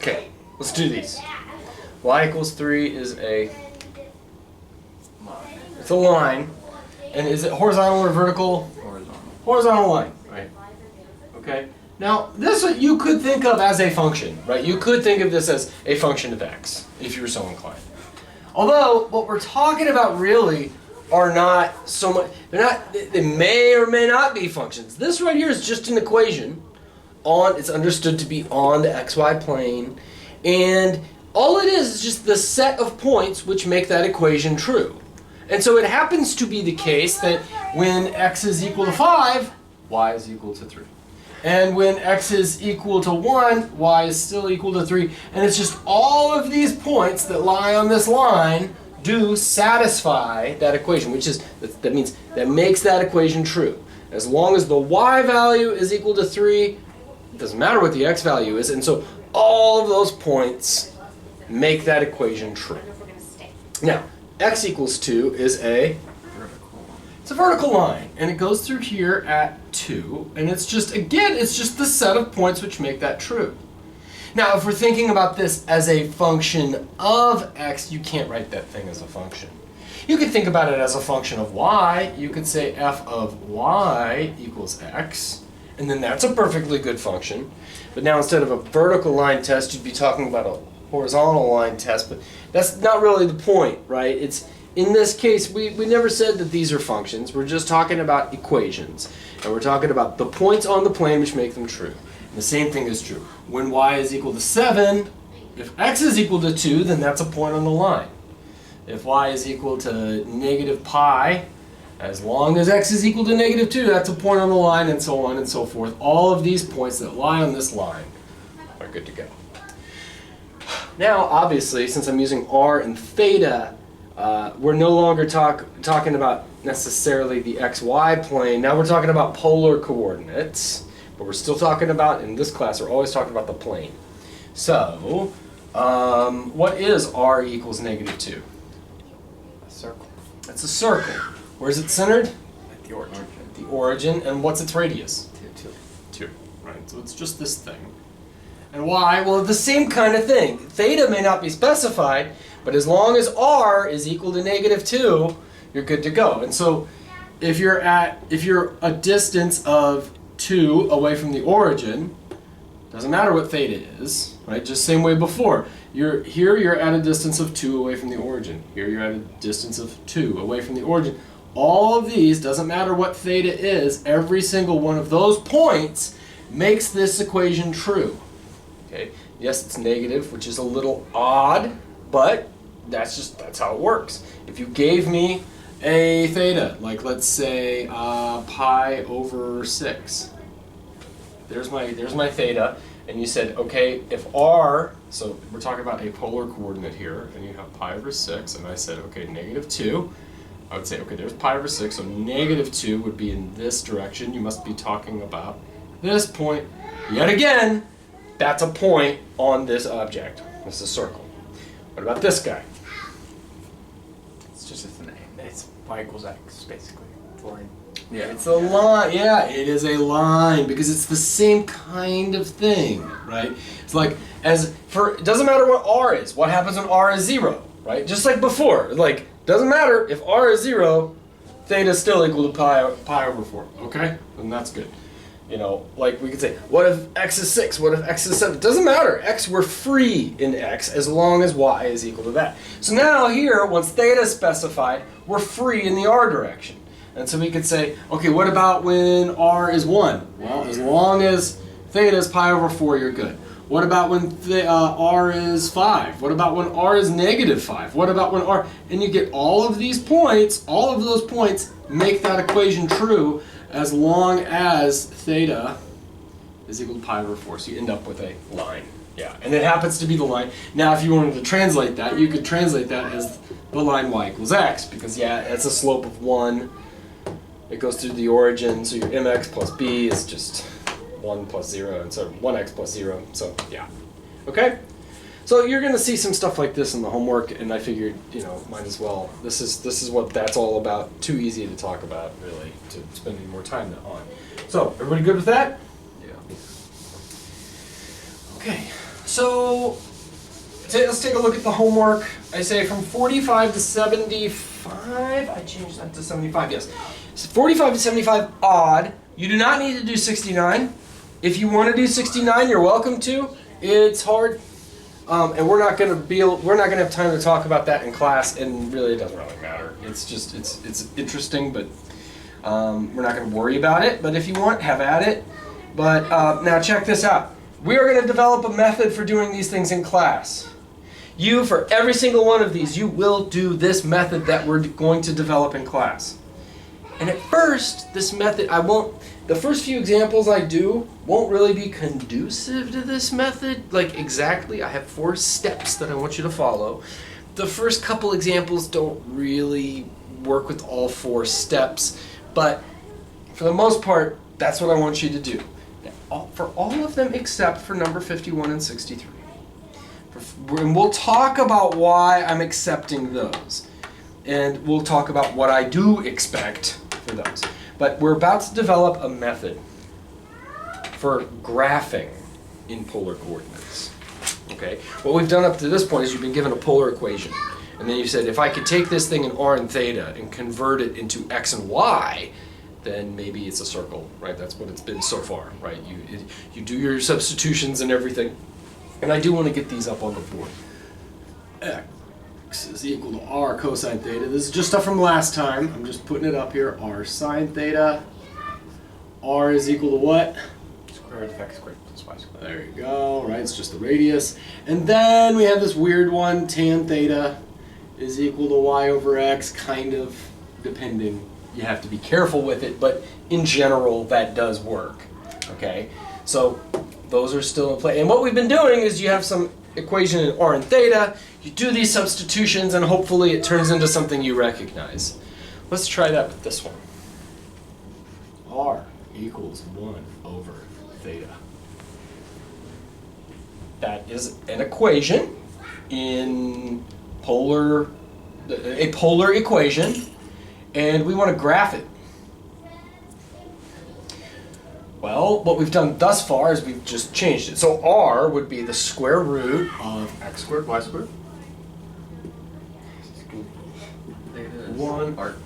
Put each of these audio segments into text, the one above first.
Okay, let's do these. Y equals 3 is a line. It's a line. And is it horizontal or vertical? Horizontal. Horizontal line, right? Okay. Now, this you could think of as a function, right? You could think of this as a function of x, if you were so inclined. Although, what we're talking about really are not so much, they may or may not be functions. This right here is just an equation. It's understood to be on the xy plane. And all it is just the set of points which make that equation true. And so it happens to be the case that when x is equal to 5, y is equal to 3. And when x is equal to 1, y is still equal to 3. And it's just all of these points that lie on this line do satisfy that equation, which is, that means that makes that equation true. As long as the y value is equal to 3, it doesn't matter what the x value is. And so all of those points make that equation true. Now, x equals 2 is a vertical line, and it goes through here at 2, and it's just, again, it's just the set of points which make that true. Now, if we're thinking about this as a function of x, you can't write that thing as a function. You could think about it as a function of y. You could say f of y equals x, and then that's a perfectly good function. But now instead of a vertical line test, you'd be talking about a horizontal line test, but that's not really the point, right? It's in this case, we never said that these are functions. We're just talking about equations. And we're talking about the points on the plane which make them true. And the same thing is true. When y is equal to 7, if x is equal to 2, then that's a point on the line. If y is equal to negative pi, as long as x is equal to negative 2, that's a point on the line, and so on and so forth. All of these points that lie on this line are good to go. Now, obviously, since I'm using r and theta, we're no longer talking about necessarily the xy plane. Now we're talking about polar coordinates, but we're still talking about, in this class, we're always talking about the plane. So, what is r equals negative 2? A circle. It's a circle. Where is it centered? At the origin. At the origin, and what's its radius? 2. 2, right? So it's just this thing. And why? Well, the same kind of thing. Theta may not be specified, but as long as r is equal to negative 2, you're good to go. And so if you're a distance of 2 away from the origin, doesn't matter what theta is, right? Just same way before. Here you're at a distance of 2 away from the origin. Here you're at a distance of 2 away from the origin. All of these, doesn't matter what theta is, every single one of those points makes this equation true. Okay? Yes, it's negative, which is a little odd, but that's how it works. If you gave me a theta, like let's say pi over 6, there's my theta, and you said, okay, if r, so we're talking about a polar coordinate here, and you have pi over 6, and I said, okay, negative 2, I would say, okay, there's pi over 6, so negative 2 would be in this direction. You must be talking about this point. Yet again, that's a point on this object. This is a circle. What about this guy? It's just a name. It's y equals x, basically. It's a line. Yeah, it's a line. Yeah, it is a line because it's the same kind of thing, right? It's like it doesn't matter what r is. What happens when r is 0, right? Just like before, like doesn't matter if r is 0, theta is still equal to pi over 4. Okay, and that's good. You know, like we could say, what if x is 6? What if x is 7? It doesn't matter. We're free in x as long as y is equal to that. So now here, once theta is specified, we're free in the r direction. And so we could say, okay, what about when r is 1? Well, as long as theta is pi over 4, you're good. What about when r is 5? What about when r is negative 5? What about when r... And you get all of these points, all of those points make that equation true as long as theta is equal to pi over 4. So you end up with a line. Yeah, and it happens to be the line. Now, if you wanted to translate that, you could translate that as the line y equals x, because, yeah, it's a slope of 1. It goes through the origin, so your mx plus b is just 1 plus 0, and so 1x plus 0, so yeah. Okay? So you're going to see some stuff like this in the homework, and I figured, might as well. This is what that's all about. Too easy to talk about, really, to spend any more time on. So, everybody good with that? Yeah. Okay. So let's take a look at the homework. I say from 45 to 75. I changed that to 75, yes. So 45 to 75 odd. You do not need to do 69. If you want to do 69, you're welcome to. It's hard. And we're not going to have time to talk about that in class, and really it doesn't really matter. It's just, it's interesting, but we're not going to worry about it. But if you want, have at it. But now check this out. We are going to develop a method for doing these things in class. You, for every single one of these, you will do this method that we're going to develop in class. And at first, this method, the first few examples I do won't really be conducive to this method, like exactly. I have 4 steps that I want you to follow. The first couple examples don't really work with all 4 steps, but for the most part, that's what I want you to do. Now, for all of them except for number 51 and 63. And we'll talk about why I'm accepting those. And we'll talk about what I do expect for those. But we're about to develop a method for graphing in polar coordinates. Okay? What we've done up to this point is you've been given a polar equation. And then you said, if I could take this thing in r and theta and convert it into x and y, then maybe it's a circle, right? That's what it's been so far, right? You do your substitutions and everything. And I do want to get these up on the board. X is equal to r cosine theta. This is just stuff from last time. I'm just putting it up here. R sine theta. R is equal to what? Square root of x squared plus y squared. There you go, right? It's just the radius. And then we have this weird one, tan theta is equal to y over x, kind of, depending. You have to be careful with it, but in general, that does work. Okay? So those are still in play. And what we've been doing is you have some equation in r and theta, you do these substitutions, and hopefully it turns into something you recognize. Let's try that with this one. R equals 1 over theta. That is an equation in a polar equation, and we want to graph it. Well, what we've done thus far is we've just changed it. So r would be the square root of x squared, y squared. 1 arc.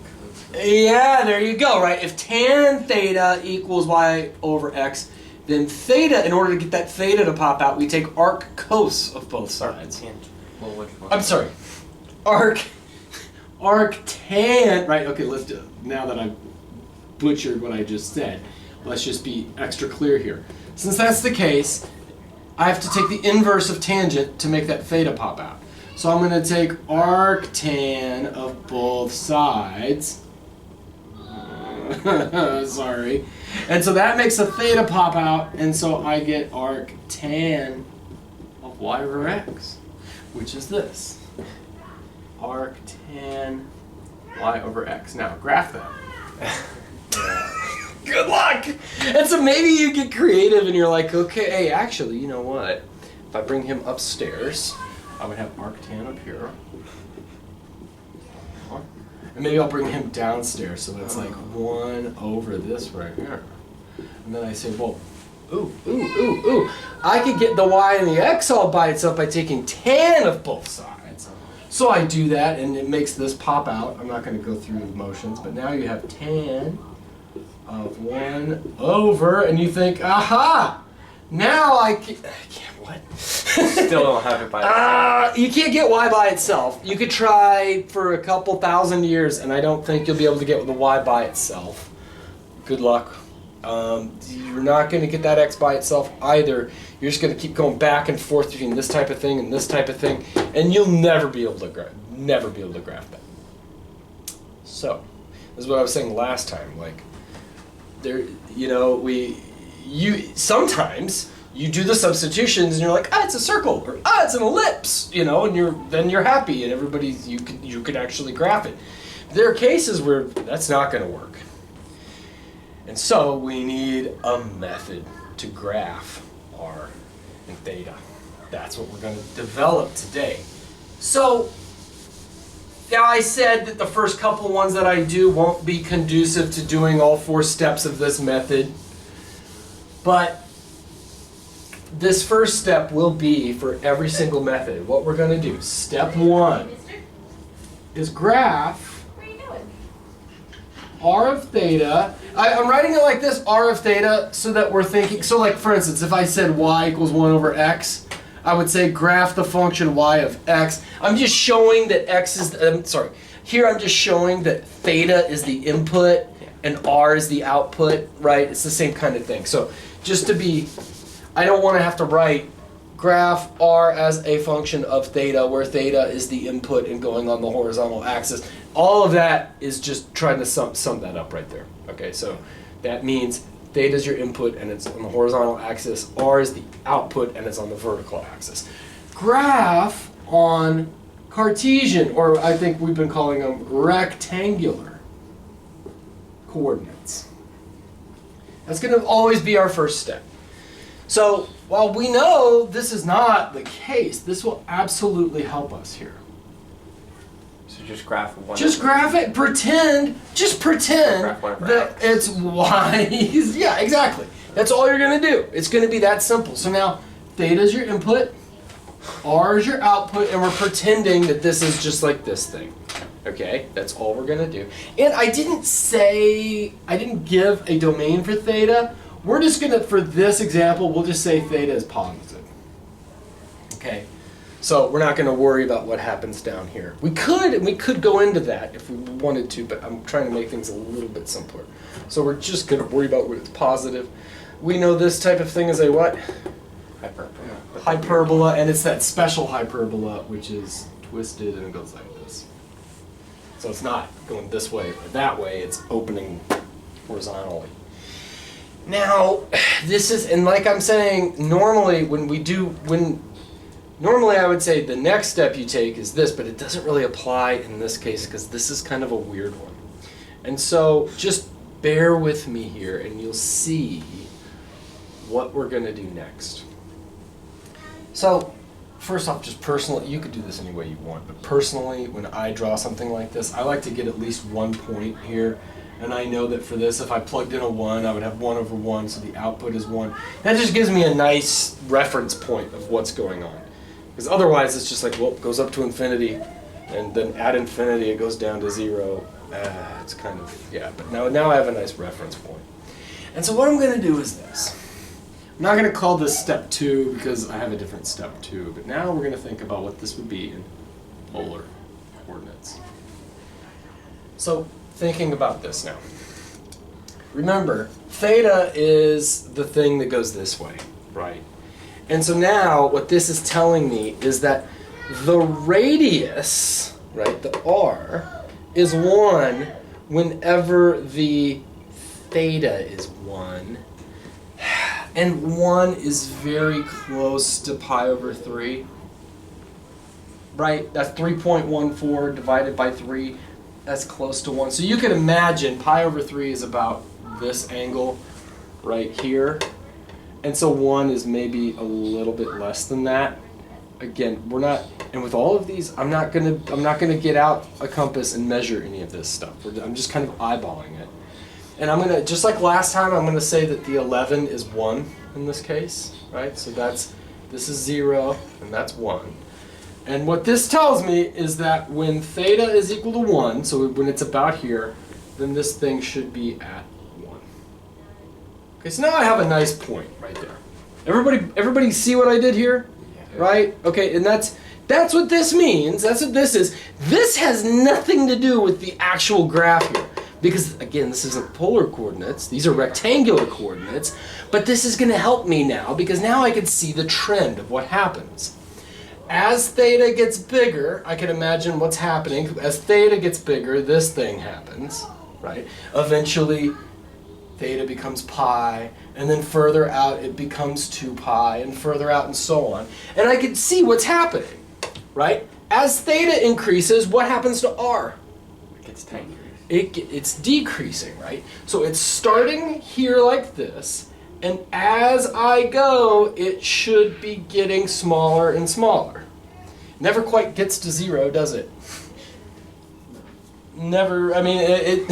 Yeah, there you go, right? If tan theta equals y over x, then theta, in order to get that theta to pop out, we take arc cos of both sides. Well, which one? I'm sorry. Arc tan, right, okay, let's do it. Now that I've butchered what I just said, let's just be extra clear here. Since that's the case, I have to take the inverse of tangent to make that theta pop out. So I'm going to take arctan of both sides. Sorry. And so that makes a theta pop out, and so I get arctan of y over x, which is this. Arctan y over x. Now, graph that. Good luck! And so maybe you get creative and you're like, okay, hey, actually, you know what? If I bring him upstairs, I would have arctan up here. And maybe I'll bring him downstairs, so that's like 1 over this right here. And then I say, well, ooh. I could get the y and the x all by itself by taking tan of both sides. So I do that, and it makes this pop out. I'm not going to go through the motions, but now you have tan of 1 over, and you think, aha! Now I can't what? Still don't have it by itself. You can't get y by itself. You could try for a couple thousand years, and I don't think you'll be able to get the y by itself. Good luck. You're not going to get that x by itself either. You're just going to keep going back and forth between this type of thing and this type of thing, and you'll never be able to graph that. So, this is what I was saying last time. Like, there, sometimes you do the substitutions and you're like, it's a circle, or it's an ellipse, and then you're happy, and you could actually graph it. There are cases where that's not going to work. And so we need a method to graph r and theta. That's what we're going to develop today. So now I said that the first couple ones that I do won't be conducive to doing all 4 steps of this method. But this first step will be for every single method. What we're going to do, step 1, is graph r of theta. I'm writing it like this, r of theta, so that we're thinking, so like for instance, if I said y equals 1 over x, I would say graph the function y of x. I'm just showing that x is, here I'm just showing that theta is the input and r is the output, right? It's the same kind of thing. So just to be, I don't want to have to write graph r as a function of theta, where theta is the input and going on the horizontal axis. All of that is just trying to sum that up right there. Okay, so that means theta is your input and it's on the horizontal axis, r is the output and it's on the vertical axis. Graph on Cartesian, or I think we've been calling them rectangular coordinates. That's going to always be our first step. So while we know this is not the case, this will absolutely help us here. So just graph one. Just graph it. Just pretend that it's y. Yeah, exactly. That's all you're going to do. It's going to be that simple. So now theta is your input, r is your output, and we're pretending that this is just like this thing. Okay, that's all we're going to do. And I didn't give a domain for theta. We're just going to, for this example, we'll just say theta is positive. Okay, so we're not going to worry about what happens down here. We could go into that if we wanted to, but I'm trying to make things a little bit simpler. So we're just going to worry about when it's positive. We know this type of thing is a what? Hyperbola. Hyperbola, and it's that special hyperbola which is twisted and it goes like this. So it's not going this way or that way, it's opening horizontally. Now, this is, and like I'm saying, normally normally I would say the next step you take is this, but it doesn't really apply in this case because this is kind of a weird one. And so just bear with me here and you'll see what we're going to do next. So first off, just personally, you could do this any way you want, but personally, when I draw something like this, I like to get at least 1 point here. And I know that for this, if I plugged in a 1, I would have 1 over 1, so the output is 1. That just gives me a nice reference point of what's going on. Because otherwise, it's just like, well, it goes up to infinity, and then at infinity, it goes down to 0. It's kind of, yeah, but now I have a nice reference point. And so what I'm going to do is this. I'm not going to call this step 2 because I have a different step 2, but now we're going to think about what this would be in polar coordinates. So, thinking about this now. Remember, theta is the thing that goes this way, right? And so now what this is telling me is that the radius, right, the r, is 1 whenever the theta is 1. And 1 is very close to pi over 3. Right? That's 3.14 divided by 3. That's close to 1. So you can imagine pi over 3 is about this angle right here. And so 1 is maybe a little bit less than that. Again, we're not, and with all of these, I'm not gonna get out a compass and measure any of this stuff. I'm just kind of eyeballing it. And I'm gonna, just like last time, I'm gonna say that the 11 is 1 in this case, right? So this is 0 and that's 1. And what this tells me is that when theta is equal to 1, so when it's about here, then this thing should be at 1. Okay, so now I have a nice point right there. Everybody see what I did here? Yeah. Right? Okay, and that's what this means. That's what this is. This has nothing to do with the actual graph here. Because, again, this isn't polar coordinates. These are rectangular coordinates. But this is going to help me now, because now I can see the trend of what happens. As theta gets bigger, I can imagine what's happening. As theta gets bigger, this thing happens, right? Eventually, theta becomes pi, and then further out it becomes 2 pi, and further out and so on. And I can see what's happening, right? As theta increases, what happens to r? It gets tinier. It's decreasing, right? So it's starting here like this, and as I go, it should be getting smaller and smaller. Never quite gets to 0, does it? Never, I mean,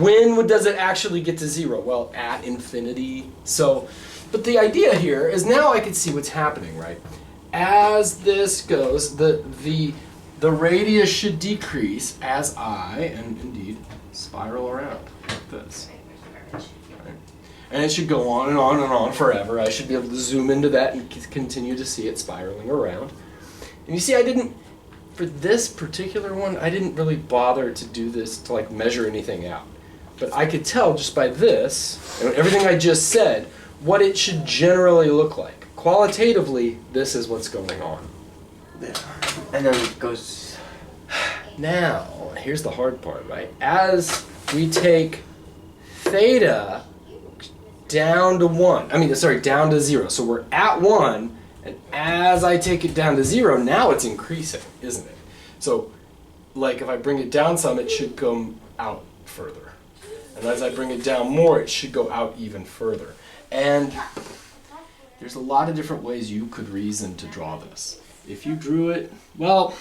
when does it actually get to 0? Well, at infinity. So But the idea here is now I can see what's happening, right? As this goes, the radius should decrease as I, and indeed, spiral around like this. Right? And it should go on and on and on forever. I should be able to zoom into that and continue to see it spiraling around. And you see, I didn't, for this particular one, I didn't really bother to do this to like measure anything out. But I could tell just by this, and everything I just said, what it should generally look like. Qualitatively, this is what's going on. Yeah. And then it goes... Now, here's the hard part, right? As we take theta down to 1, down to 0. So we're at 1, and as I take it down to 0, now it's increasing, isn't it? So, like if I bring it down some, it should go out further. And as I bring it down more, it should go out even further. And there's a lot of different ways you could reason to draw this. If you drew it, well,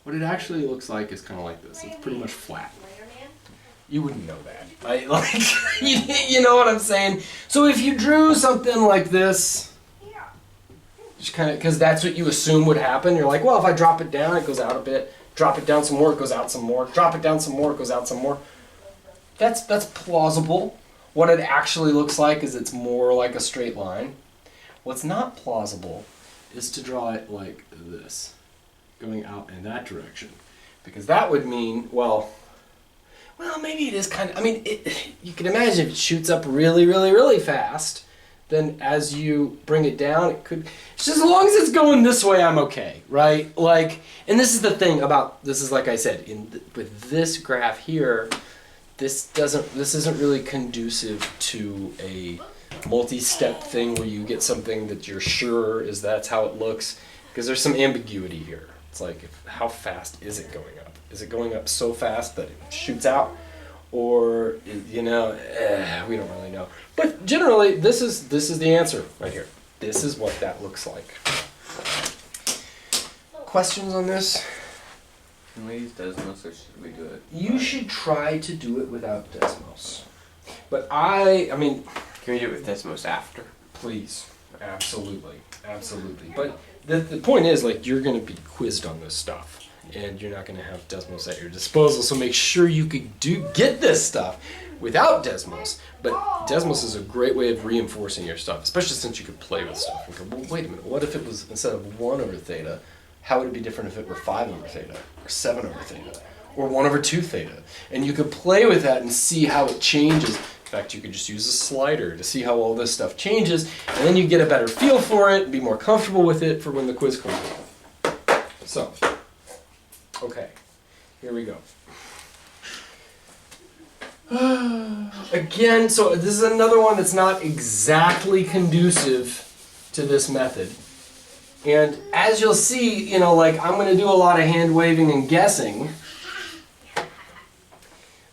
what it actually looks like is kind of like this. It's pretty much flat. You wouldn't know that. You know what I'm saying? So if you drew something like this, just kind of, because that's what you assume would happen. You're like, well, if I drop it down, it goes out a bit. Drop it down some more, it goes out some more. Drop it down some more, it goes out some more. That's plausible. What it actually looks like is it's more like a straight line. What's not plausible is to draw it like this, going out in that direction. Because that would mean, well, maybe it is kind of, you can imagine if it shoots up really, really, really fast, then as you bring it down, it could, just as long as it's going this way, I'm okay, right? Like, and this is the thing about, this is like I said, with this graph here, this isn't really conducive to a multi-step thing where you get something that you're sure that's how it looks, because there's some ambiguity here. It's like, how fast is it going up? Is it going up so fast that it shoots out? Or, we don't really know. But generally, this is the answer right here. This is what that looks like. Questions on this? Can we use Desmos or should we do it? You should try to do it without Desmos. But can we do it with Desmos after? Please. Absolutely. Absolutely. But the point is, like, you're going to be quizzed on this stuff. And you're not going to have Desmos at your disposal. So make sure you could get this stuff without Desmos. But Desmos is a great way of reinforcing your stuff, especially since you could play with stuff. And go, well, wait a minute. What if it was, instead of 1 over theta, how would it be different if it were 5 over theta, or 7 over theta, or 1 over 2 theta? And you could play with that and see how it changes. In fact, you could just use a slider to see how all this stuff changes, and then you get a better feel for it, and be more comfortable with it for when the quiz comes around. So, okay, here we go. Again, so this is another one that's not exactly conducive to this method. And as you'll see, I'm going to do a lot of hand waving and guessing.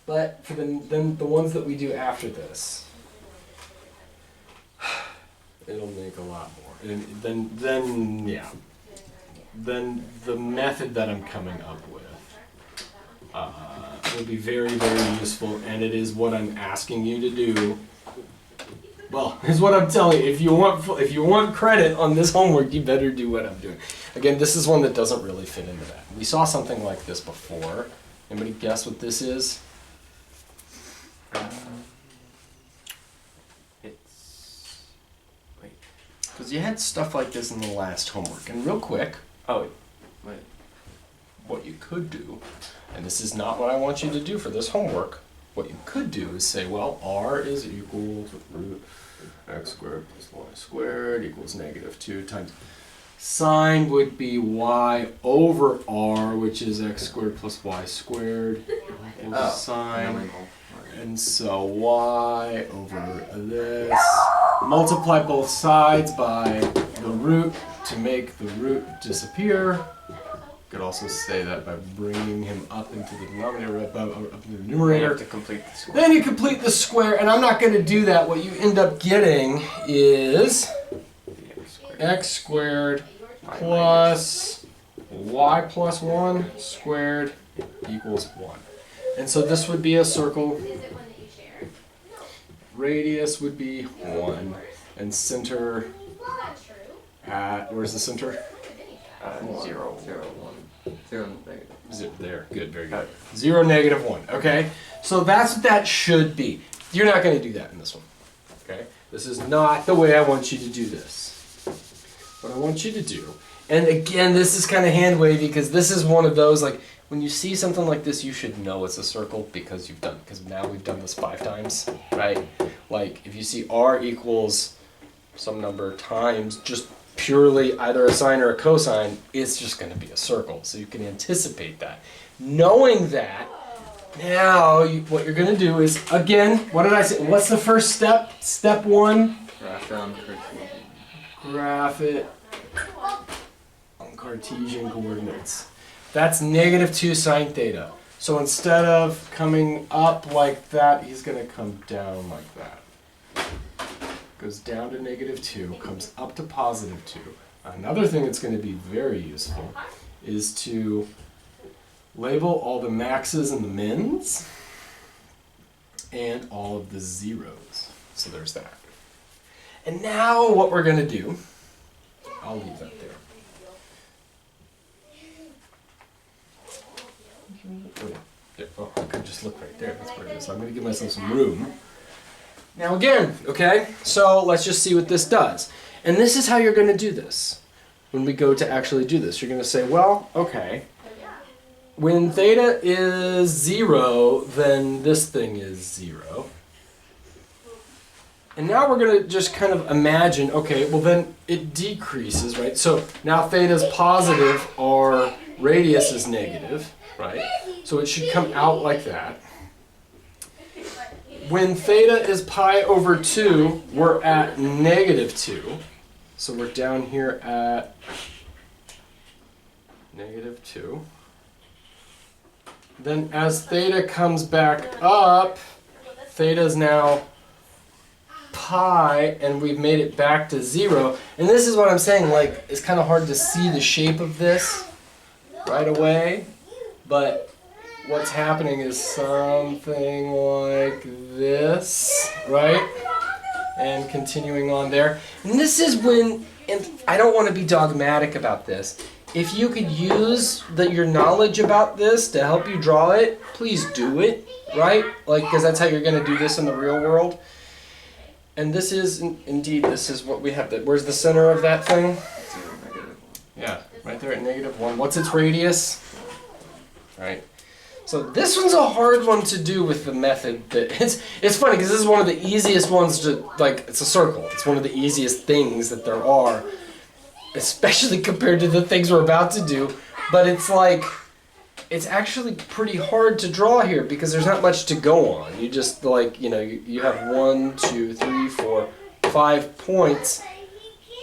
But for the ones that we do after this, it'll make a lot more. And then the method that I'm coming up with will be very, very useful, and it is what I'm asking you to do. Well, here's what I'm telling you. If you want credit on this homework, you better do what I'm doing. Again, this is one that doesn't really fit into that. We saw something like this before. Anybody guess what this is? Because you had stuff like this in the last homework. And real quick, what you could do, and this is not what I want you to do for this homework, what you could do is say, well, r is equal to root x squared plus y squared equals -2 times. Sine would be y over r, which is x squared plus y squared equals sine. And so y over this. Multiply both sides by the root to make the root disappear. You could also say that by bringing him up into the denominator, up into the numerator. You have to complete the square. Then you complete the square, and I'm not going to do that. What you end up getting is x squared plus y plus 1 squared equals 1. And so this would be a circle. radius would be 1, and center at, where's the center? 0, 0, 1. 0, negative. There, good, very good. 0, negative 1, okay? So that's what that should be. You're not going to do that in this one, okay? This is not the way I want you to do this. What I want you to do, and again, this is kind of hand wavy because this is one of those, like, when you see something like this, you should know it's a circle because now we've done this 5 times, right? Like, if you see r equals some number times just purely either a sine or a cosine, it's just going to be a circle. So you can anticipate that. Knowing that, now what you're going to do is, again, what did I say? What's the first step? Step 1? Graph down Cartesian. Graph it on Cartesian coordinates. That's negative 2 sine theta. So instead of coming up like that, he's going to come down like that. Goes down to negative 2, comes up to positive 2. Another thing that's going to be very useful is to label all the maxes and the mins and all of the zeros. So there's that. And now what we're going to do, I'll leave that there. Oh, I could just look right there. That's where it is. So I'm going to give myself some room. Now again, okay, so let's just see what this does. And this is how you're going to do this. When we go to actually do this, you're going to say, well, okay, when theta is 0, then this thing is 0. And now we're going to just kind of imagine, okay, well then it decreases, right? So now theta is positive, our radius is negative, right? So it should come out like that. When theta is pi over 2, we're at negative 2. So we're down here at negative 2. Then as theta comes back up, theta is now pi, and we've made it back to 0. And this is what I'm saying, like, it's kind of hard to see the shape of this right away, but what's happening is something like this, right? And continuing on there. And this is when, and I don't want to be dogmatic about this, if you could use your knowledge about this to help you draw it, please do it, right? Like, because that's how you're going to do this in the real world. And this is, indeed, this is what we have. Where's the center of that thing? 0, negative 1. Yeah, right there at negative 1. What's its radius? Right. So this one's a hard one to do with the method. It's funny because this is one of the easiest ones to, like, it's a circle. It's one of the easiest things that there are, especially compared to the things we're about to do. But it's like, it's actually pretty hard to draw here because there's not much to go on. You just, like, you know, you have 1, 2, 3, 4, 5 points.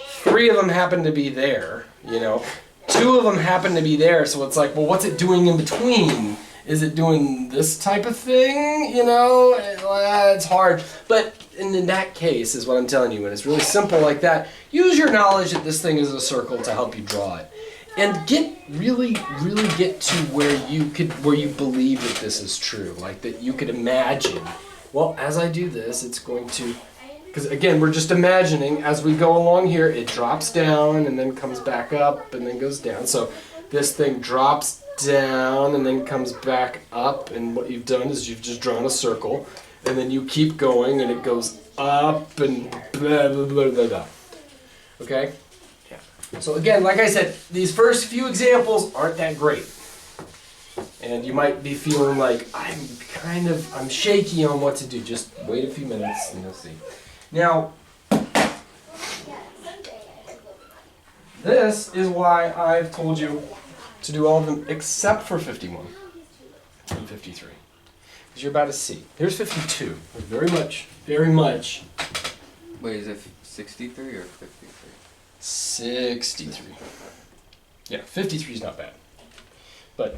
3 of them happen to be there, you know. 2 of them happen to be there, so it's like, well, what's it doing in between? Is it doing this type of thing? You know, it's hard. But in that case, is what I'm telling you, when it's really simple like that, use your knowledge that this thing is a circle to help you draw it. And really get to where you believe that this is true. Like, that you could imagine, well, as I do this, it's going to, because again, we're just imagining as we go along here, it drops down and then comes back up and then goes down. So this thing drops down and then comes back up, and what you've done is you've just drawn a circle, and then you keep going and it goes up and blah blah blah blah blah. Okay? Yeah. So again, like I said, these first few examples aren't that great. And you might be feeling like, I'm shaky on what to do. Just wait a few minutes and you'll see. Now, this is why I've told you to do all of them except for 51 and 53. Because you're about to see. Here's 52. Very much. Wait, is it 63 or 53? 63. Yeah, 53 is not bad. But,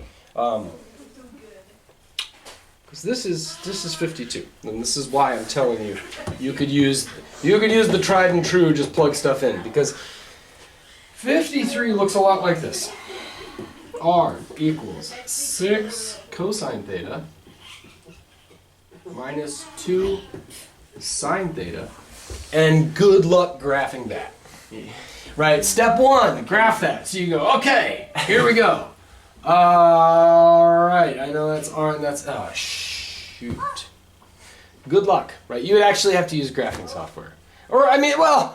because this is 52. And this is why I'm telling you, you could use the tried and true, just plug stuff in. Because 53 looks a lot like this. R equals 6 cosine theta minus 2 sine theta, and good luck graphing that. Yeah. Right, step one, graph that. So you go, okay, here we go. All right, I know that's R and that's, oh shoot. Good luck, right? You would actually have to use graphing software. Or, I mean, well,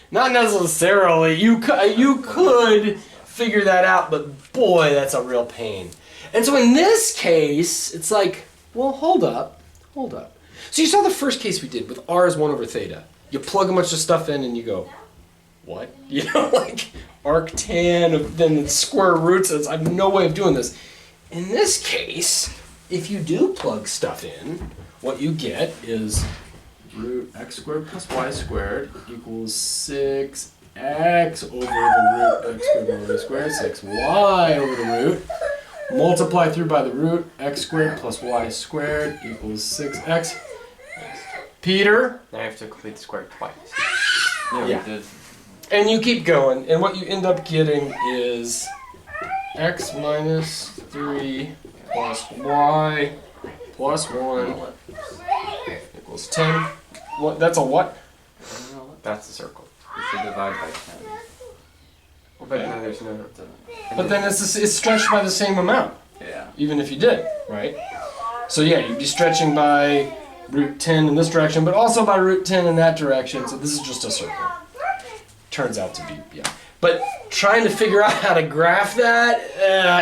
not necessarily. You could figure that out, but boy, that's a real pain. And so in this case, it's like, well, hold up. So you saw the first case we did with R is 1 over theta. You plug a bunch of stuff in and you go, what? You know, like arctan of then the square roots. I have no way of doing this. In this case, if you do plug stuff in, what you get is root x squared plus y squared equals 6x over the root x squared over y squared, 6y over the root. Multiply through by the root x squared plus y squared equals 6x. Peter? Now I have to complete the square twice. Yeah. We did. And you keep going, and what you end up getting is x minus 3 plus y plus 1 equals 10. What? That's a what? That's a circle. You should divide by 10. But then there's no... But then it's stretched by the same amount. Yeah. Even if you did, right? So yeah, you'd be stretching by root 10 in this direction, but also by root 10 in that direction. So this is just a circle. Turns out to be, yeah. But trying to figure out how to graph that,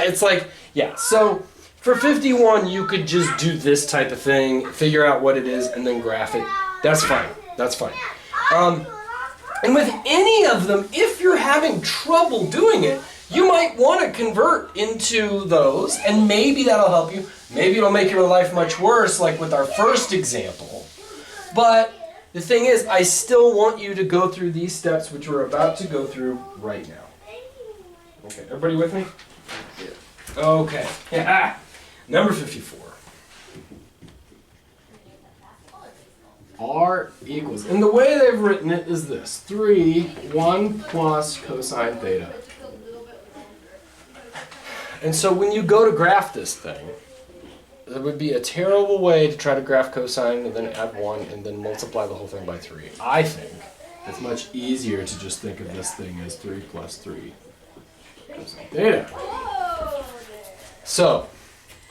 it's like, yeah. So for 51, you could just do this type of thing, figure out what it is, and then graph it. That's fine. That's fine. And with any of them, if you're having trouble doing it, you might want to convert into those, and maybe that'll help you. Maybe it'll make your life much worse, like with our first example. But the thing is, I still want you to go through these steps, which we're about to go through right now. Okay, everybody with me? Okay. Yeah. Number 54. R equals, and the way they've written it is this: 1 plus cosine theta. And so when you go to graph this thing, it would be a terrible way to try to graph cosine and then add 1 and then multiply the whole thing by 3. I think it's much easier to just think of this thing as 3 plus 3 cosine theta. So,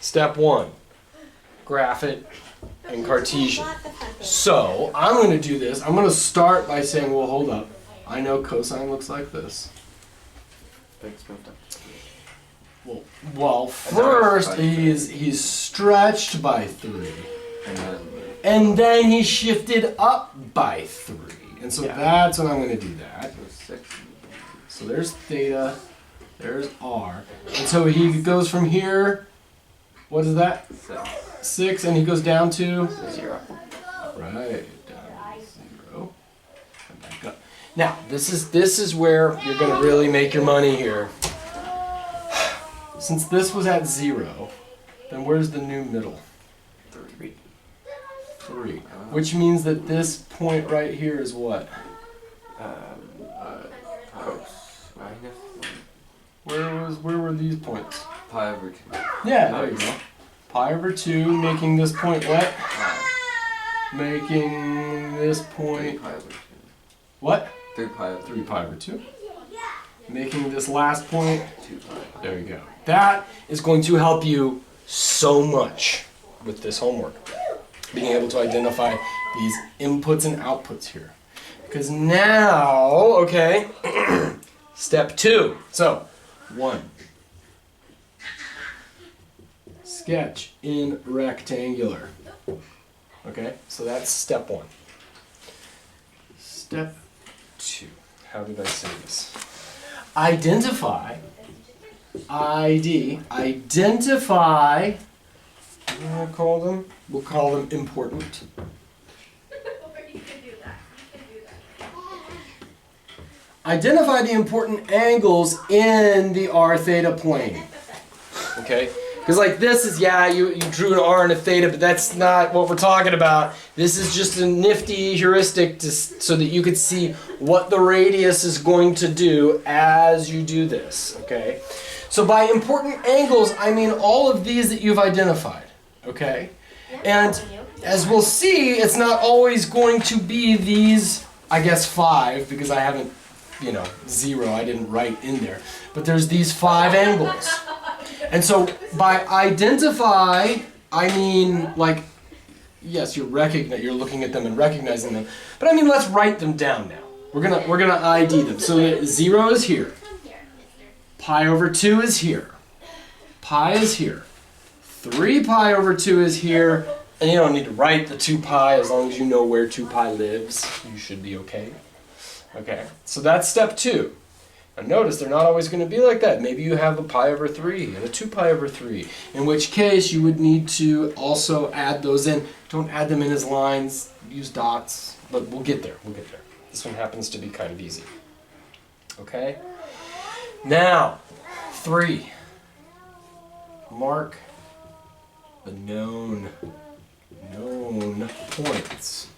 step 1, graph it in Cartesian. So, I'm going to do this. I'm going to start by saying, well, hold up. I know cosine looks like this. Well, first he's stretched by 3. And then he shifted up by 3. And so that's when I'm going to do that. So there's theta, there's R. And so he goes from here, what is that? 6, and he goes down to 0. Right, down to 0. And back up. Now, this is where you're going to really make your money here. Since this was at 0, then where's the new middle? 3. Which means that this point right here is what? Cos minus 1. Where were these points? Pi over 2. Yeah, there you go. Pi over 2, making this point what? Making this point... 3 pi over 2. What? 3 pi over 3 pi over 2. Making this last point... 2 pi. There you go. That is going to help you so much with this homework. Being able to identify these inputs and outputs here. Because now, okay, step 2. So, 1. Sketch in rectangular. Okay, so that's step 1. Step 2. How did I say this? Identify. Identify. What do I call them? We'll call them important. Identify the important angles in the r theta plane. Okay? Because like this is, yeah, you drew an r and a theta, but that's not what we're talking about. This is just a nifty heuristic so that you could see what the radius is going to do as you do this. Okay? So by important angles, I mean all of these that you've identified. Okay? And as we'll see, it's not always going to be these, I guess 5, because I haven't, 0, I didn't write in there. But there's these 5 angles. And so by identify, I mean like, yes, you're looking at them and recognizing them. But I mean, let's write them down now. We're gonna ID them. So 0 is here. Pi over 2 is here. Pi is here. 3 pi over 2 is here. And you don't need to write the 2 pi as long as you know where 2 pi lives. You should be okay. Okay, so that's step 2. Now notice they're not always going to be like that. Maybe you have a pi over 3 and a 2 pi over 3, in which case you would need to also add those in. Don't add them in as lines, use dots, but we'll get there, This one happens to be kind of easy. Okay? Now, 3. Mark the known points.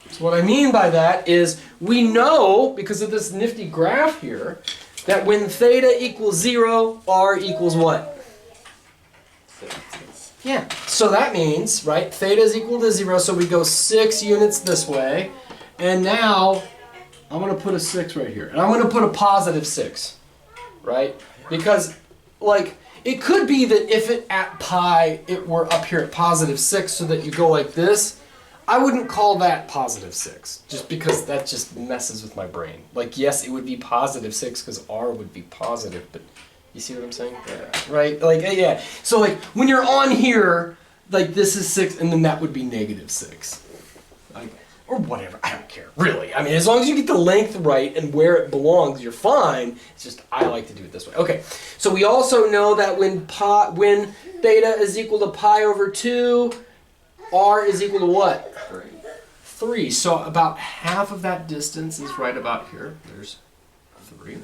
So what I mean by that is we know, because of this nifty graph here, that when theta equals 0, r equals what? Yeah. So that means, right, theta is equal to 0, so we go 6 units this way. And now I'm going to put a 6 right here. And I'm going to put a positive 6, right? Because, like, it could be that if it at pi, it were up here at positive 6, so that you go like this. I wouldn't call that positive 6, just because that just messes with my brain. Like, yes, it would be positive 6 because r would be positive, but you see what I'm saying? Yeah. Right? Like, yeah. So, like, when you're on here, like, this is 6, and then that would be negative 6. Like, or whatever. I don't care. Really. I mean, as long as you get the length right and where it belongs, you're fine. It's just I like to do it this way. Okay. So we also know that when theta is equal to pi over 2, r is equal to what? 3. So about half of that distance is right about here. There's 3.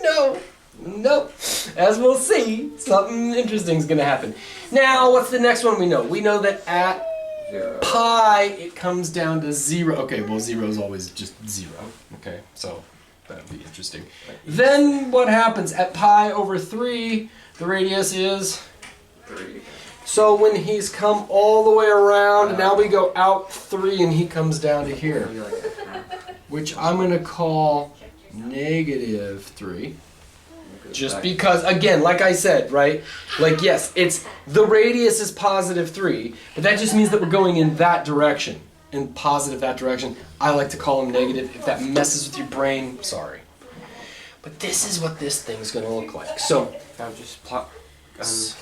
No. Nope. As we'll see, something interesting is going to happen. Now, what's the next one we know? We know that at 0. Pi, it comes down to 0. Okay, well, 0 is always just 0. Okay, so that would be interesting. Then what happens? At pi over 3, the radius is 3. So when he's come all the way around, and now we go out 3, and he comes down to here, which I'm going to call negative 3. Just because, again, like I said, right? Like, yes, it's the radius is positive 3, but that just means that we're going in that direction, in positive that direction. I like to call them negative. If that messes with your brain, sorry. But this is what this thing's going to look like. So Now just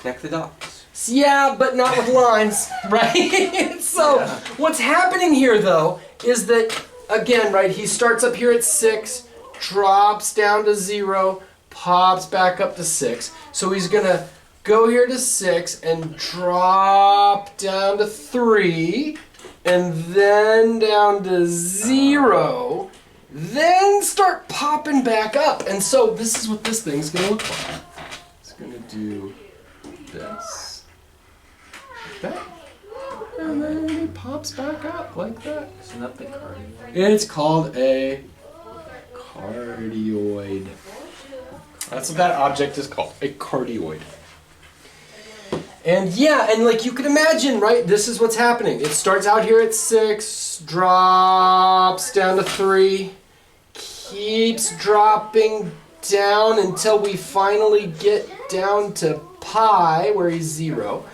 connect the dots. yeah, but not with lines, right? So Yeah. what's happening here, though, is that, again, right, he starts up here at 6, drops down to 0, pops back up to 6. So he's going to go here to 6 and drop down to 3, and then down to 0, then start popping back up. And so this is what this thing's going to look like. It's going to do this. Like that. And then he pops back up like that. Isn't that the cardioid? It's called a cardioid. That's what that object is called, a cardioid. And yeah, and like you can imagine, right, this is what's happening. It starts out here at 6, drops down to 3, keeps dropping down until we finally get down to pi, where he's 0.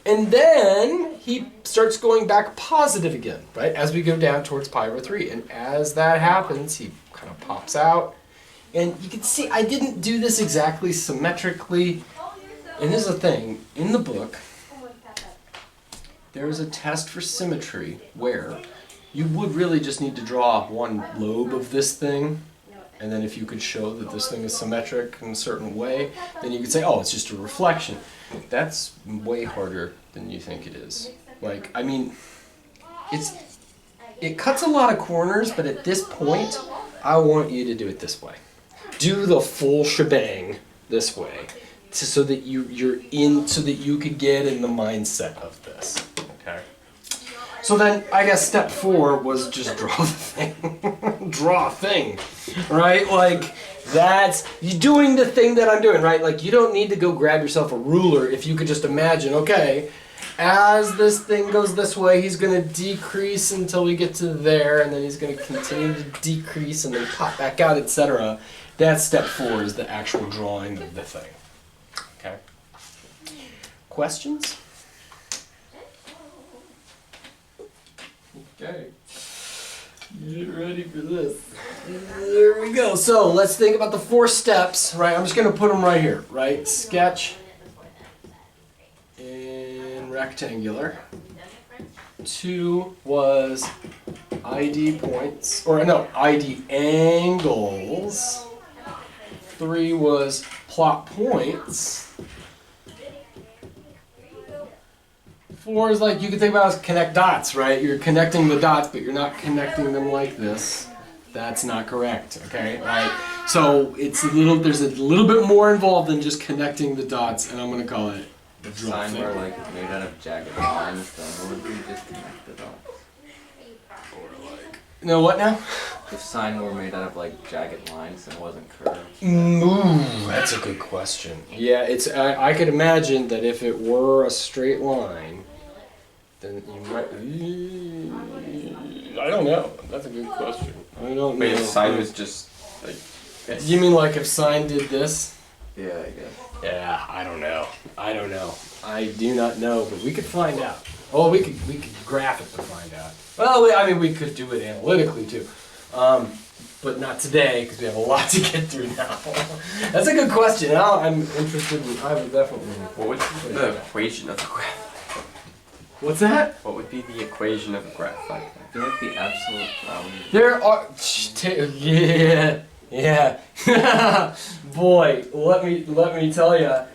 And then he starts going back positive again, right, as we go down towards pi over 3. And as that happens, he kind of pops out. And you can see I didn't do this exactly symmetrically. And here's the thing, in the book, there is a test for symmetry where you would really just need to draw one lobe of this thing. And then if you could show that this thing is symmetric in a certain way, then you could say, oh, it's just a reflection. That's way harder than you think it is. Like, I mean, it cuts a lot of corners, but at this point, I want you to do it this way. Do the full shebang this way, so that so that you could get in the mindset of this. Okay. So then, I guess step 4 was just draw the thing. Draw a thing, right? Like that's you doing the thing that I'm doing, right? Like you don't need to go grab yourself a ruler if you could just imagine. Okay, as this thing goes this way, he's going to decrease until we get to there, and then he's going to continue to decrease and then pop back out, etc. That's step 4, is the actual drawing of the thing. Okay? Questions? Okay. Get ready for this. There we go. So let's think about the 4 steps, right? I'm just going to put them right here, right? Sketch in rectangular. 2 was ID points, or no, ID angles. 3 was plot points. 4 is like, you can think about it as connect dots, right? You're connecting the dots, but you're not connecting them like this. That's not correct, okay? Right? So it's there's a little bit more involved than just connecting the dots, and I'm going to call it the If drop sign thing. were like made out of jagged lines, then what would we just connect the dots? No, what now? If sign were made out of like jagged lines and wasn't curved. Ooh, that's a good question. Yeah, it's. I could imagine that if it were a straight line, then you might. I don't know. That's a good question. I don't know. Wait, if sign was just like this. You mean like if sign did this? Yeah, I guess. Yeah, I don't know. I don't know. I do not know, but we could find out. Oh, we could graph it to find out. Well, I mean, we could do it analytically too, but not today because we have a lot to get through now. That's a good question. Now I'm interested in. I would definitely. What would be the equation of a graph? What's that? What would be the equation of a graph like that? I feel like the absolute value. There are. Yeah. Boy, let me tell you.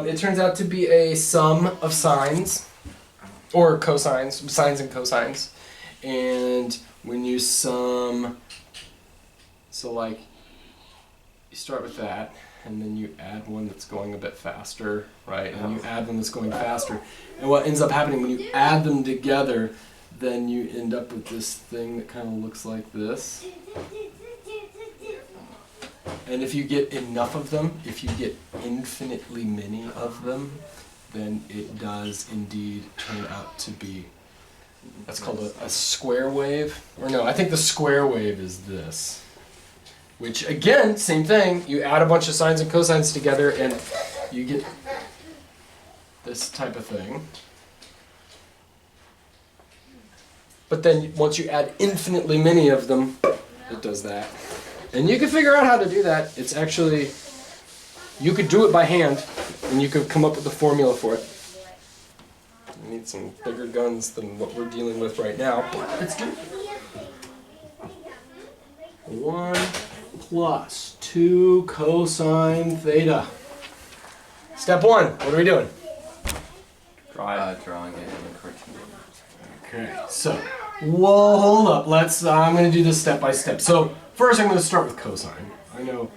It turns out to be a sum of sines, or cosines, sines and cosines, and when you sum, so like, you start with that, and then you add one that's going a bit faster, right? And you add one that's going faster, and what ends up happening when you add them together, then you end up with this thing that kind of looks like this. And if you get enough of them, if you get infinitely many of them, then it does indeed turn out to be, that's called a square wave. Or no, I think the square wave is this. Which again, same thing, you add a bunch of sines and cosines together and you get this type of thing. But then once you add infinitely many of them, it does that. And you can figure out how to do that. It's actually, you could do it by hand, and you could come up with the formula for it. You need some bigger guns than what we're dealing with right now, but it's good. 1 plus 2 cosine theta. Step 1, what are we doing? Drawing it in the Cartesian. Okay, so, whoa, hold up. I'm going to do this step by step. So, first I'm going to start with cosine. I know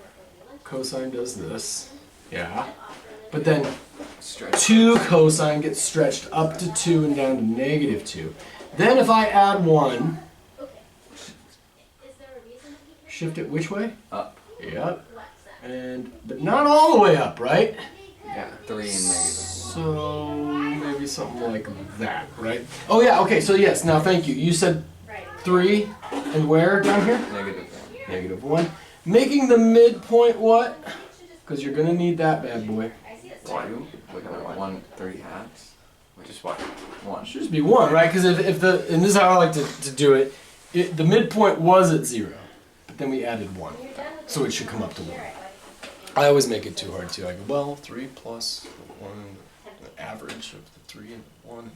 cosine does this. Yeah. But then 2 cosine gets stretched up to 2 and down to -2. Then if I add 1, shift it which way? Up. Yep. But not all the way up, right? Yeah, 3 and negative. So maybe something like that, right? Oh yeah, okay, so yes, now thank you. You said 3 and where down here? Negative -1. 1. Making the midpoint what? Because you're going to need that bad boy. 1. Wait, no, 1, 3 halves. Just what? 1. It should just be 1, right? Because if and this is how I like to do it, the midpoint was at 0, but then we added 1. So it should come up to 1. I always make it too hard too. I go, well, 3 plus 1, the average of the 3 and 1.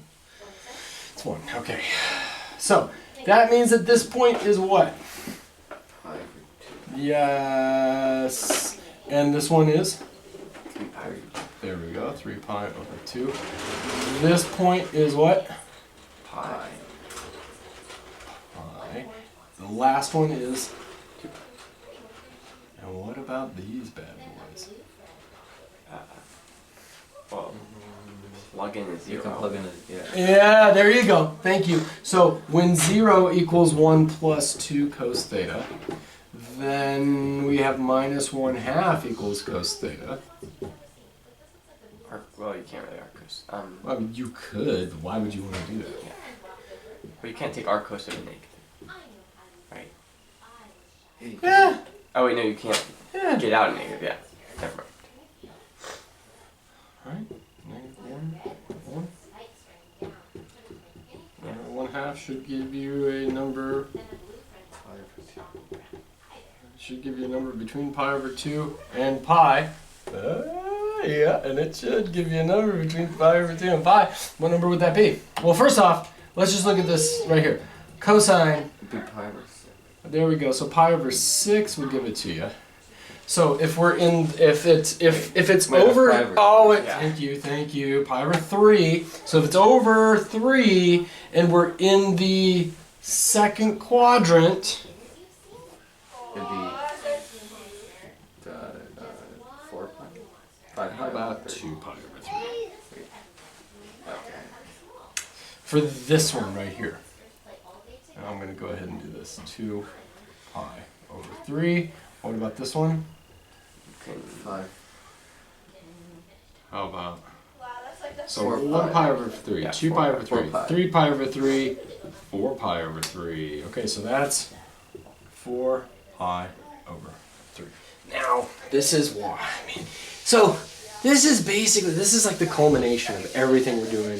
It's 1, okay. So, that means that this point is what? Pi over 2. Yes. And this one is? 3 pi over 2. There we go, 3 pi over 2. This point is what? Pi. Pi. The last one is? And what about these bad boys? Well, plug in a 0. You can plug in a, Yeah, there you go. Thank you. So when 0 equals 1 plus 2 cos theta, then we have minus 1/2 equals cos theta. Or, well, you can't really arc. cos. Well, I mean, you could, but why would you want to do that? But you can't take r cos of a negative. Right? Yeah. Oh wait, no, you can't get out a negative, yeah. Never mind. Right? -1. Yeah. 1/2 should give you a number. Should give you a number between pi over 2 and pi. Yeah, and it should give you a number between pi over 2 and pi. What number would that be? Well, first off, let's just look at this right here. Cosine. It'd be pi over 6. There we go. So pi over 6 would give it to you. So if we're in, if it's Wait, over, pi over oh, it, yeah. thank you, pi over 3. So if it's over 3 and we're in the second quadrant, It'd be 4 pi. 5 how pi about over 3. 2 pi over 3? Okay. For this one right here. And I'm going to go ahead and do this. 2 pi over 3. What about this one? Okay, 5. How about? So 4 1 pi. pi over 3, Yeah, 2 4 pi over 3, 4 pi. 3 pi over 3, 4 pi over 3. Okay, so that's 4 pi over 3. Now, this is why. So this is basically, this is like the culmination of everything we're doing,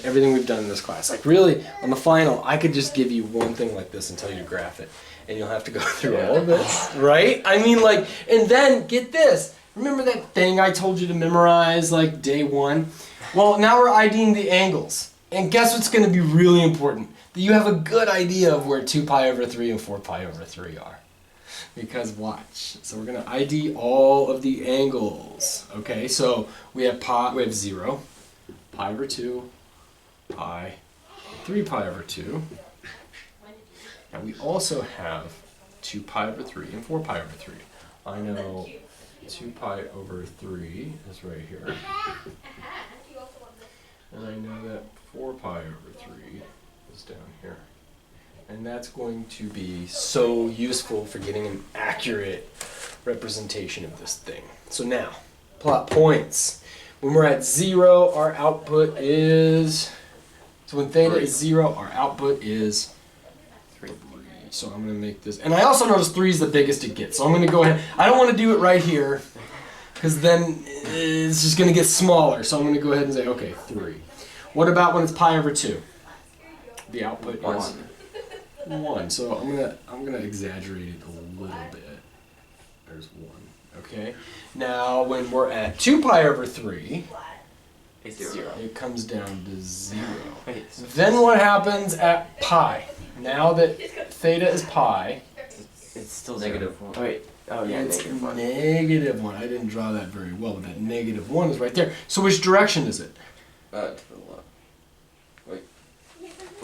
everything we've done in this class. Like really, on the final, I could just give you one thing like this and tell you to graph it. And you'll have to go through all of this, right? I mean, like, and then get this. Remember that thing I told you to memorize like day 1? Well, now we're IDing the angles. And guess what's going to be really important? That you have a good idea of where 2 pi over 3 and 4 pi over 3 are. Because watch. So we're going to ID all of the angles. Okay, so we have 0, pi over 2, pi, 3 pi over 2. And we also have 2 pi over 3 and 4 pi over 3. I know 2 pi over 3 is right here. And I know that 4 pi over 3 is down here. And that's going to be so useful for getting an accurate representation of this thing. So now, plot points. When we're at 0, our output is... So when theta is 0, our output is 3. So I'm going to make this... And I also notice 3 is the biggest it gets. So I'm going to go ahead... I don't want to do it right here, because then it's just going to get smaller. So I'm going to go ahead and say, okay, 3. What about when it's pi over 2? The output is 1. So I'm gonna exaggerate it a little bit. There's 1. Okay. Now when we're at 2 pi over 3, It's 0. it comes down to 0. Wait, Then what happens at pi? Now that theta is pi, it's still Negative 0. 1. Oh, wait. Oh, yeah, it's negative 1. negative 1. I didn't draw that very well, but that negative 1 is right there. So which direction is it? To the left.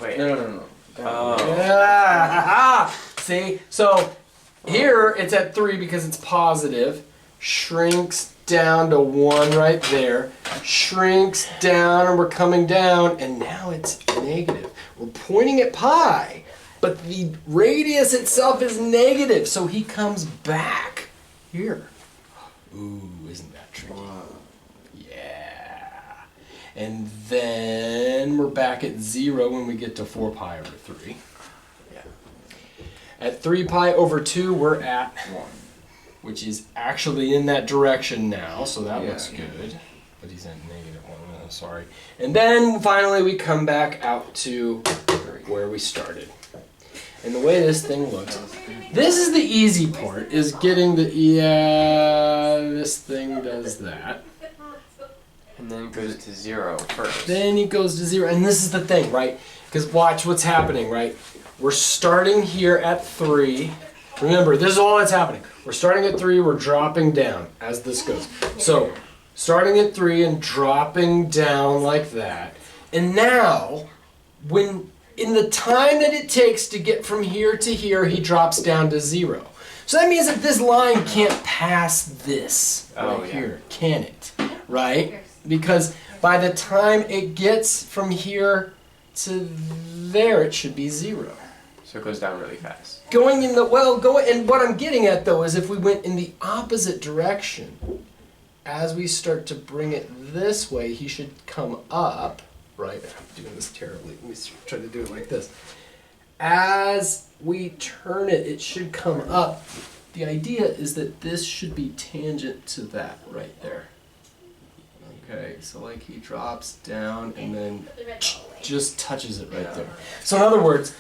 Wait. No. Oh. Yeah. See? So here it's at 3 because it's positive. Shrinks down to 1 right there. Shrinks down and we're coming down. And now it's negative. We're pointing at pi. But the radius itself is negative. So he comes back here. Ooh, isn't that tricky? Yeah. And then we're back at 0 when we get to 4 pi over 3. Yeah. At 3 pi over 2, we're at 1. which is actually in that direction now, so that Yeah. looks good. But he's at negative 1, sorry. And then finally we come back out to where we started. And the way this thing looks, this is the easy part, is getting the, yeah, this thing does that. And then it goes to 0 first. Then he goes to 0, and this is the thing, right? Because watch what's happening, right? We're starting here at 3. Remember, this is all that's happening. We're starting at 3, we're dropping down as this goes. So, starting at 3 and dropping down like that. And now, when in the time that it takes to get from here to here, he drops down to 0. So that means that this line can't pass this right here, can it? Right? Because by the time it gets from here to there, it should be 0. So it goes down really fast. And what I'm getting at though is if we went in the opposite direction, as we start to bring it this way, he should come up, right? I'm doing this terribly. Let me try to do it like this. As we turn it, it should come up. The idea is that this should be tangent to that right there. Okay, so like he drops down and then just touches it right there. So in other words,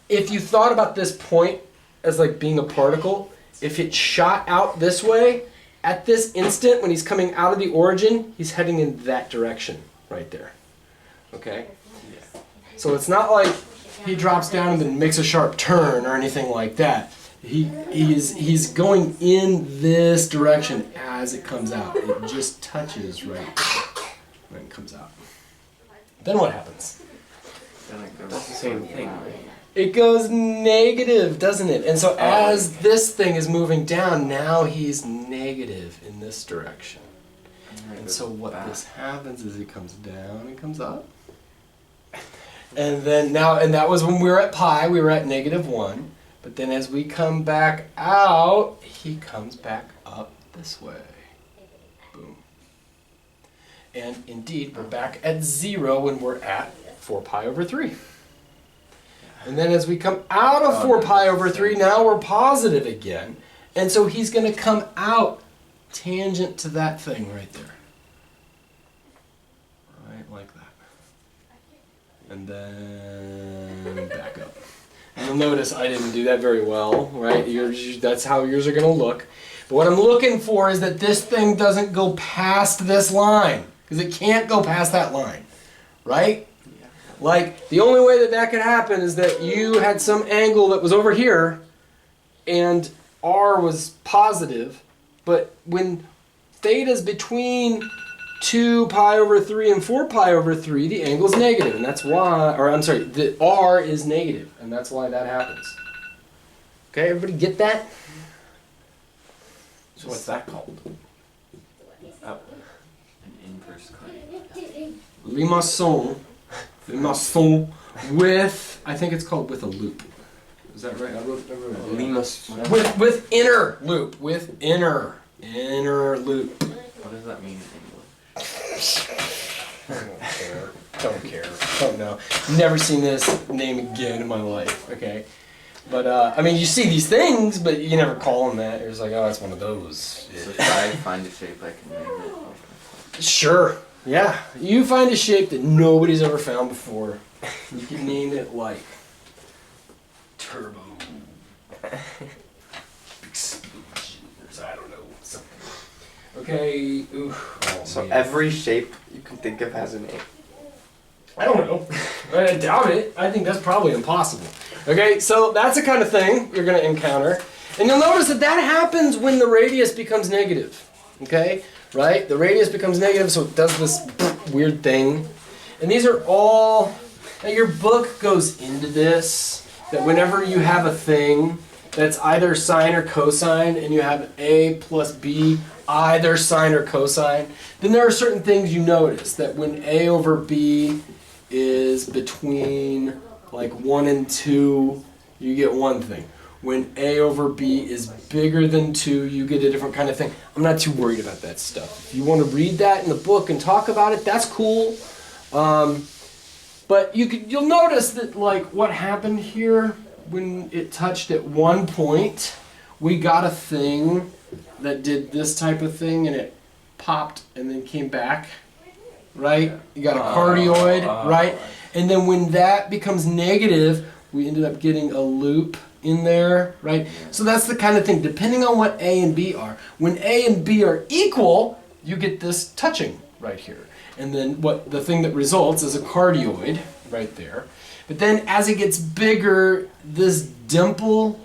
if you thought about this point as like being a particle, if it shot out this way, at this instant when he's coming out of the origin, he's heading in that direction right there. Okay? So it's not like he drops down and then makes a sharp turn or anything like that. He's going in this direction as it comes out. It just touches right when it comes out. Then what happens? Then it goes That's the same thing, right? It goes negative, doesn't it? And so as this thing is moving down, now he's negative in this direction. And so what this happens is it comes down and comes up. And then now, and that was when we were at pi, we were at -1. But then as we come back out, he comes back up this way. Boom. And indeed, we're back at 0 when we're at 4 pi over 3. And then as we come out of 4 pi over 3, now we're positive again. And so he's going to come out tangent to that thing right there. Right, like that. And then back up. And you'll notice I didn't do that very well, right? That's how yours are going to look. But what I'm looking for is that this thing doesn't go past this line, because it can't go past that line, right? Like, the only way that that could happen is that you had some angle that was over here, and R was positive, but when theta's between 2 pi over 3 and 4 pi over 3, the angle is negative, and that's why, or I'm sorry, the R is negative, and that's why that happens. Okay, everybody get that? So what's that called? an inverse cone. Limaçon with, I think it's called with a loop. Is that right? I wrote it. Limaçon. With inner loop, with inner loop. What does that mean in English? Don't care. Don't know. Never seen this name again in my life. Okay, but I mean, you see these things, but you never call them that. You're just like, oh, it's one of those. So try to find a shape I can name it. Sure. Yeah. You find a shape that nobody's ever found before. You can name it like turbo. Explosions. I don't know. Something. Okay. Ooh. Oh, So man. every shape you can think of has a name. I don't know. I doubt it. I think that's probably impossible. Okay, so that's the kind of thing you're going to encounter. And you'll notice that that happens when the radius becomes negative. Okay? Right? The radius becomes negative, so it does this weird thing. And these are all... Now your book goes into this, that whenever you have a thing that's either sine or cosine, and you have A plus B, either sine or cosine, then there are certain things you notice, that when A over B is between like 1 and 2, you get one thing. When A over B is bigger than 2, you get a different kind of thing. I'm not too worried about that stuff. If you want to read that in the book and talk about it, that's cool. But you'll notice that like what happened here when it touched at one point, we got a thing that did this type of thing and it popped and then came back, right? You got a cardioid, right? And then when that becomes negative, we ended up getting a loop in there, right? So that's the kind of thing, depending on what A and B are. When A and B are equal, you get this touching right here. And then the thing that results is a cardioid right there. But then as it gets bigger, this dimple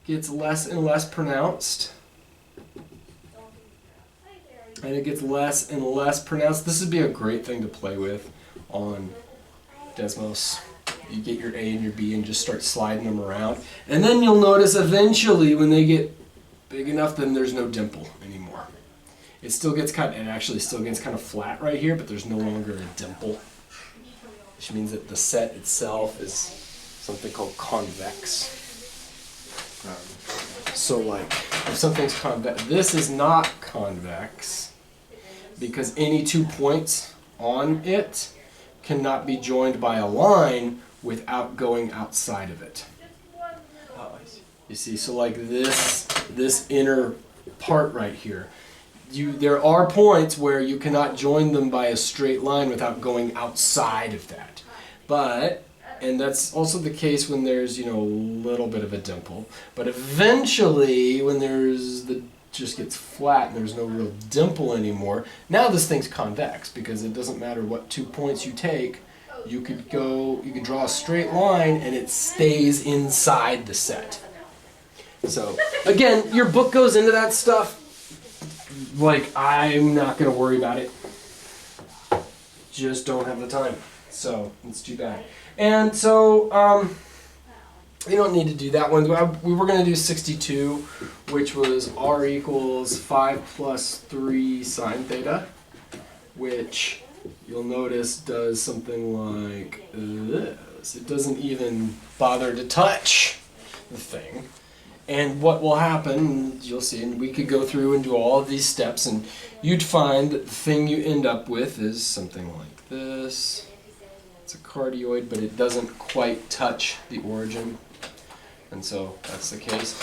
gets less and less pronounced. And it gets less and less pronounced. This would be a great thing to play with on Desmos. You get your A and your B and just start sliding them around. And then you'll notice eventually when they get big enough, then there's no dimple anymore. It still gets kind of, it actually still gets kind of flat right here, but there's no longer a dimple. Which means that the set itself is something called convex. So like if something's convex. This is not convex because any 2 points on it cannot be joined by a line without going outside of it. Oh, I see. You see, so like this inner part right here, there are points where you cannot join them by a straight line without going outside of that. And that's also the case when there's, a little bit of a dimple. But eventually, when just gets flat and there's no real dimple anymore, now this thing's convex because it doesn't matter what 2 points you take. You could draw a straight line and it stays inside the set. So again, your book goes into that stuff. Like, I'm not going to worry about it. Just don't have the time. So it's too bad. And so we don't need to do that one. We were going to do 62, which was r equals 5 plus 3 sine theta, which you'll notice does something like this. It doesn't even bother to touch the thing. And what will happen, you'll see, and we could go through and do all of these steps, and you'd find that the thing you end up with is something like this. It's a cardioid, but it doesn't quite touch the origin. And so that's the case.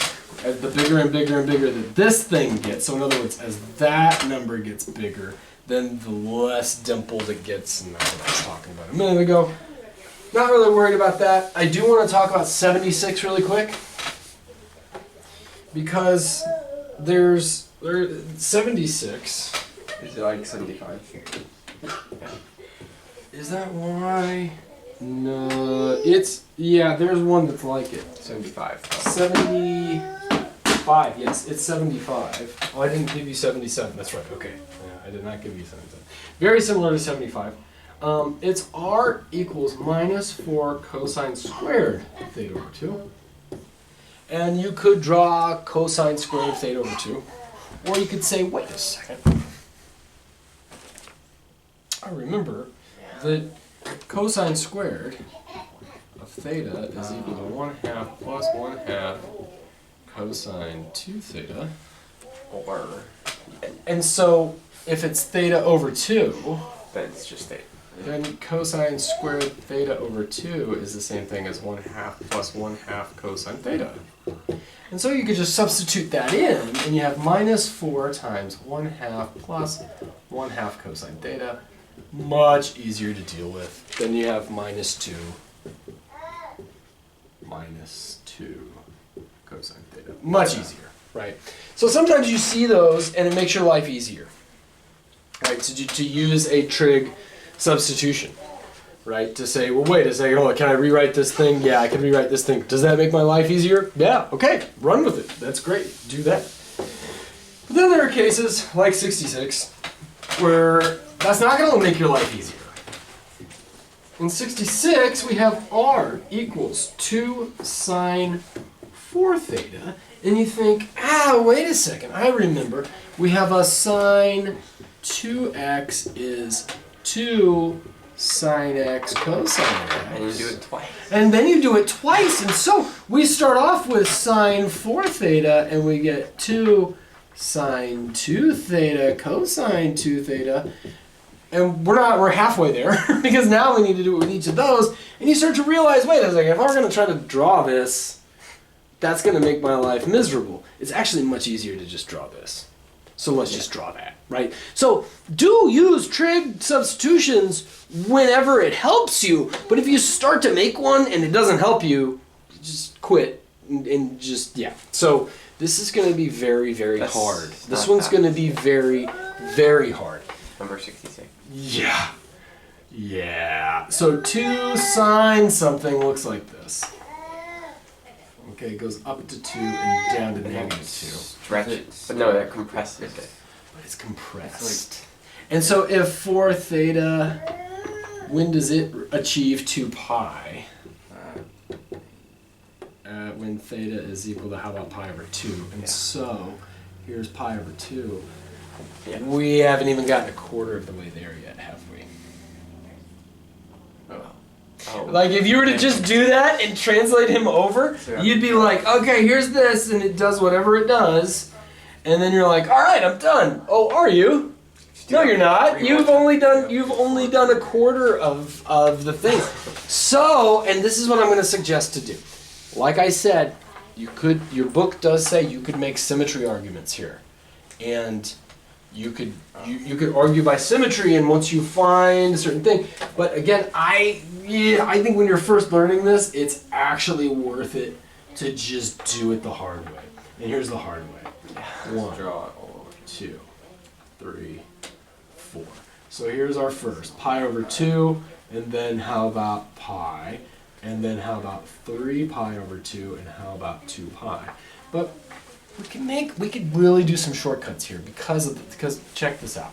As the bigger and bigger and bigger that this thing gets, so in other words, as that number gets bigger, then the less dimpled it gets, and that's what I was talking about a minute ago. Not really worried about that. I do want to talk about 76 really quick. Because there's 76. Is it like 75? Is that why? No, there's one that's like it. 75. 75, yes, it's 75. Oh, I didn't give you 77, that's right, okay. Yeah, I did not give you 77. Very similar to 75. It's r equals minus 4 cosine squared theta over 2. And you could draw cosine squared of theta over 2. Or you could say, wait a second. I remember that cosine squared of theta is equal to 1/2 plus 1/2 cosine 2 theta. And so if it's theta over 2, Then it's just theta. then cosine squared theta over 2 is the same thing as 1/2 plus 1/2 cosine theta. And so you could just substitute that in, and you have minus 4 times 1/2 plus 1/2 cosine theta. Much easier to deal with. Then you have minus 2 cosine theta. Much easier, right? So sometimes you see those, and it makes your life easier, right? To use a trig substitution, right? To say, well, wait a second, hold on, can I rewrite this thing? Yeah, I can rewrite this thing. Does that make my life easier? Yeah, okay, run with it. That's great, do that. But then there are cases, like 66, where that's not going to make your life easier. In 66, we have r equals 2 sine 4 theta, and you think, wait a second, I remember, we have a sine 2x is 2 sine x cosine x. And you do it twice. And then you do it twice, and so we start off with sine 4 theta, and we get 2 sine 2 theta cosine 2 theta, and we're halfway there, because now we need to do it with each of those, and you start to realize, wait a second, if I'm going to try to draw this, that's going to make my life miserable. It's actually much easier to just draw this. So let's just draw that, right? So do use trig substitutions whenever it helps you, but if you start to make one and it doesn't help you, just quit and just, yeah. So this is going to be very, very hard. This one's going to be very, very hard. Number 66. Yeah. Yeah. So 2 sine something looks like this. Okay, it goes up to 2 and down to negative 2. Stretch it. But no, that compresses it. But it's compressed. And so if 4 theta, when does it achieve 2 pi? When theta is equal to, how about pi over 2? And so, here's pi over 2. Yeah. We haven't even gotten a quarter of the way there yet, have we? Oh. Like, if you were to just do that and translate him over, Yeah. you'd be like, okay, here's this, and it does whatever it does, And then you're like, all right, I'm done. Oh, are you? No, you're not. You've only done a quarter of the thing. So, and this is what I'm going to suggest to do. Like I said, your book does say you could make symmetry arguments here. And you could argue by symmetry, and once you find a certain thing. But again, I think when you're first learning this, it's actually worth it to just do it the hard way. And here's the hard way. 1, 2, 3, 4. So here's our first. Pi over 2, and then how about pi? And then how about 3 pi over 2, and how about 2 pi? But we could really do some shortcuts here because check this out.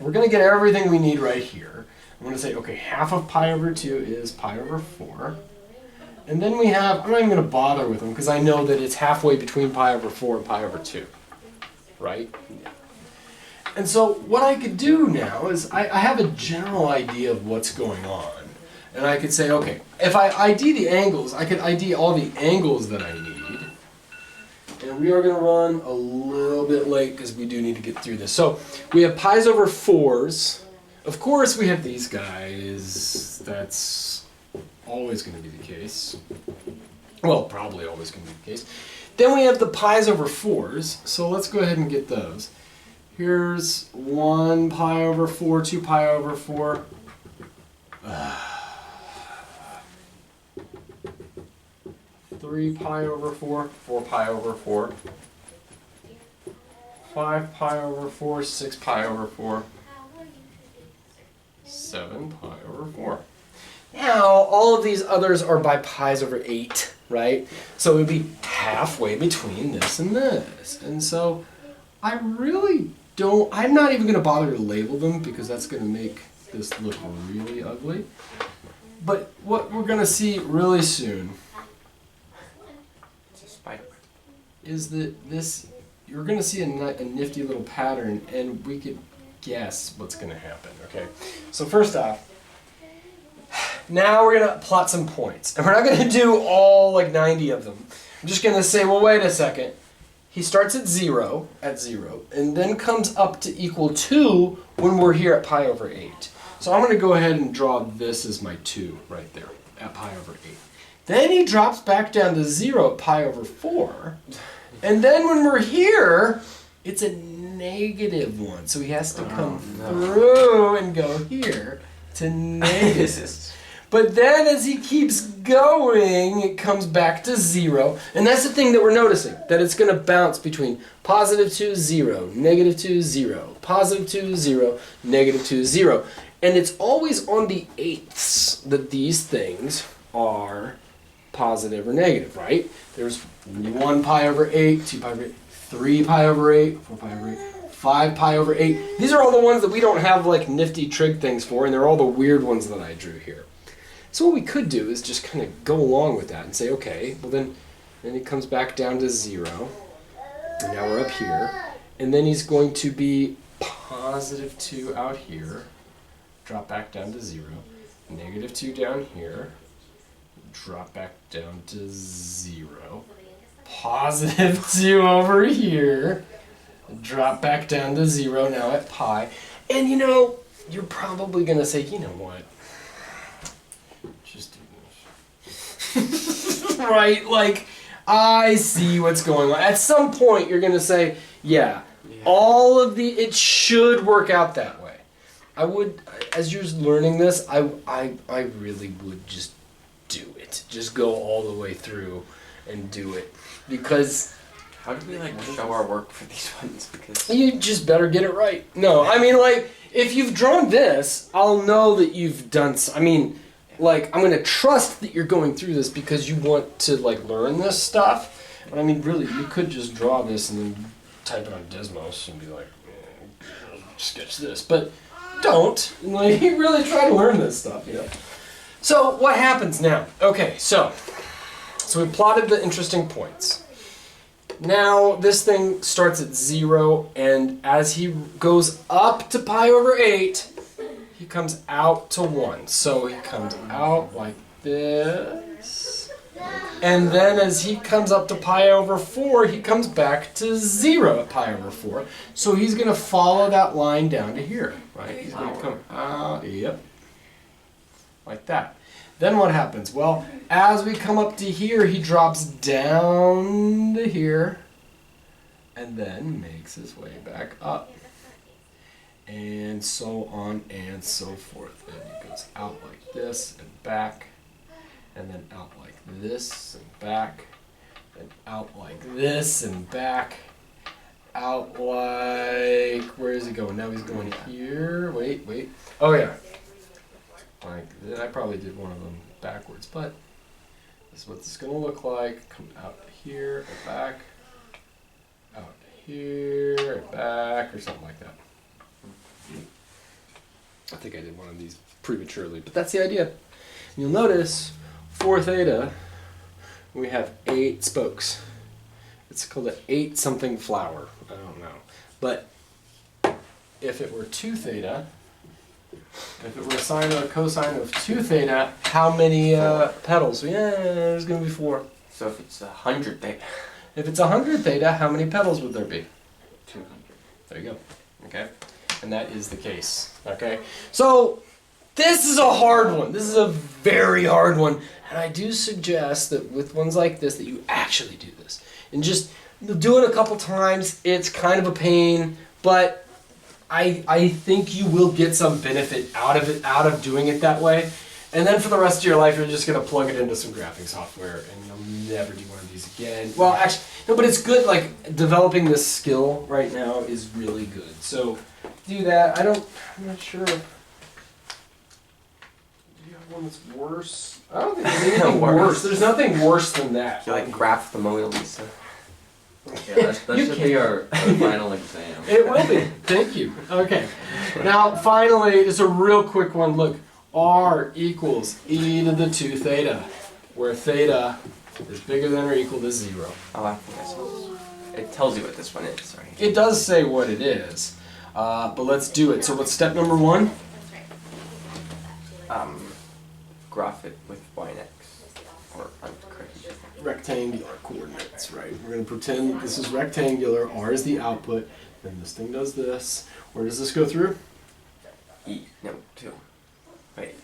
We're going to get everything we need right here. I'm going to say, okay, half of pi over 2 is pi over 4. And then we have, I'm not even going to bother with them because I know that it's halfway between pi over 4 and pi over 2. Right? And so what I could do now is I have a general idea of what's going on. And I could say, okay, if I ID the angles, I could ID all the angles that I need. And we are going to run a little bit late because we do need to get through this. So we have pi's over 4s. Of course we have these guys. That's always going to be the case. Well, probably always going to be the case. Then we have the pi's over 4s. So let's go ahead and get those. Here's 1 pi over 4, 2 pi over 4. 3 pi over 4, 4 pi over 4. 5 pi over 4, 6 pi over 4. 7 pi over 4. Now, all of these others are by pi's over 8, right? So it would be halfway between this and this. And so I really don't, I'm not even going to bother to label them because that's going to make this look really ugly. But what we're going to see really soon is that you're going to see a nifty little pattern, and we could guess what's going to happen, okay? So first off, now we're going to plot some points. And we're not going to do all like 90 of them. I'm just going to say, well, wait a second. He starts at 0, and then comes up to equal 2 when we're here at pi over 8. So I'm going to go ahead and draw this as my 2 right there at pi over 8. Then he drops back down to 0 at pi over 4. And then when we're here, it's a -1. So he has to come through and go here to negative. But then as he keeps going, it comes back to 0. And that's the thing that we're noticing, that it's going to bounce between +2, 0, -2, 0, +2, 0, -2, 0. And it's always on the eighths that these things are positive or negative, right? There's 1 pi over 8, 2 pi over 8, 3 pi over 8, 4 pi over 8, 5 pi over 8. These are all the ones that we don't have like nifty trig things for, and they're all the weird ones that I drew here. So what we could do is just kind of go along with that and say, okay, well then it comes back down to 0. And now we're up here. And then he's going to be +2 out here. Drop back down to 0. -2 down here. Drop back down to 0. +2 over here. Drop back down to 0 now at pi. And you know, you're probably going to say, you know what? Just do this. Right? Like, I see what's going on. At some point, you're going to say, yeah, all of it should work out that way. I would, as you're learning this, I really would just do it. Just go all the way through and do it. Because how do we like show our work for these ones? Because you just better get it right. No, I mean, like, if you've drawn this, I'll know that you've done, I mean, like, I'm going to trust that you're going through this because you want to, like, learn this stuff. But I mean, really, you could just draw this and then type it on Desmos and be like, sketch this. But don't. Like, you really try to learn this stuff, you know. So, what happens now? Okay, so we plotted the interesting points. Now, this thing starts at 0, and as he goes up to pi over 8, he comes out to 1. So he comes out like this, And then as he comes up to pi over 4, he comes back to 0 at pi over 4. So he's going to follow that line down to here, right? He's going to come out, yep, like that. Then what happens? Well, as we come up to here, he drops down to here and then makes his way back up. And so on and so forth. And he goes out like this and back, and then out like this and back, and out like this and back, out like, where is he going? Now he's going here. Wait. Oh yeah. Like, I probably did one of them backwards, but this is what this is going to look like. Come out here and back, out here and back, or something like that. I think I did one of these prematurely, but that's the idea. You'll notice 4 theta, we have 8 spokes. It's called an 8 something flower. I don't know. But if it were 2 theta, if it were a sine or a cosine of 2 theta, how many petals? Yeah, there's going to be 4. So if it's 100 theta. If it's 100 theta, how many petals would there be? 200. There you go. Okay? And that is the case. Okay? So, this is a hard one. This is a very hard one. And I do suggest that with ones like this, that you actually do this. And just do it a couple times. It's kind of a pain, but I think you will get some benefit out of it, out of doing it that way. And then for the rest of your life, you're just going to plug it into some graphing software, and you'll never do one of these again. Well, actually, no, but it's good. Like, developing this skill right now is really good. So, do that. I'm not sure. Do you have one that's worse? I don't think there's anything worse. There's nothing worse than that. You like graph the Mona Lisa. Yeah, that should be our final exam. It will be. Thank you. Okay. Now, finally, just a real quick one. Look, R equals e to the 2 theta, where theta is bigger than or equal to 0. Oh, I think I saw this. It tells you what this one is, right? It does say what it is, but let's do it. So what's step number 1? Graph it with y and x. Or Rectangular coordinates, right? We're going to pretend that this is rectangular, R is the output, then this thing does this. Where does this go through? E. No, 2. Wait.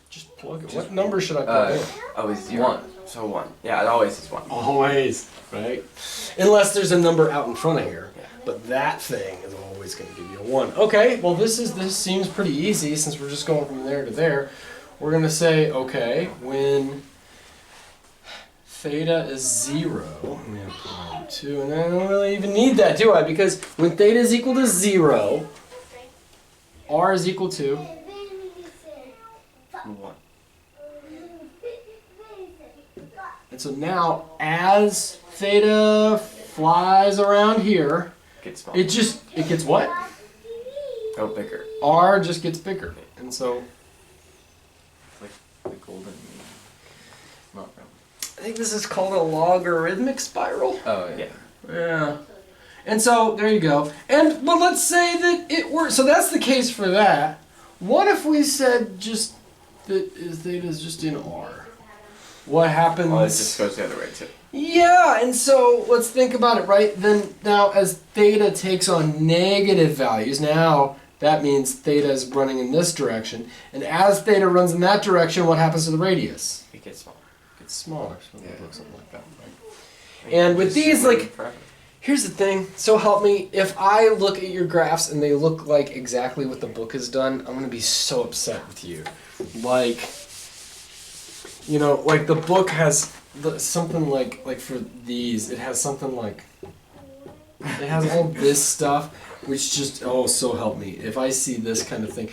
Just plug it. What number should I put in? Oh, it's 0. 1. So 1. Yeah, it always is 1. Always, right? Unless there's a number out in front of here. Yeah. But that thing is always going to give you a 1. Okay, well this seems pretty easy since we're just going from there to there. We're going to say, okay, when theta is 0, I'm going to put 2, and I don't really even need that, do I? Because when theta is equal to 0, R is equal to 1. And so now, as theta flies around here, Gets small. it gets what? Oh, bigger. R just gets bigger. And so, Like the golden mean. Not really. I think this is called a logarithmic spiral. Oh, yeah. Yeah. And so, there you go. And, but let's say that it works. So that's the case for that. What if we said just that theta is just in R? What happens? Well, it just goes the other way, too. Yeah, and so let's think about it, right? Then now as theta takes on negative values, now that means theta is running in this direction. And as theta runs in that direction, what happens to the radius? It gets smaller. It gets smaller, so Yeah. it looks something like that, right? And with these, like, Forever. here's the thing, so help me, if I look at your graphs and they look like exactly what the book has done, I'm going to be so upset with you. Like, you know, like the book has something like for these, it has something like, it has all this stuff, which just, oh, so help me. If I see this kind of thing,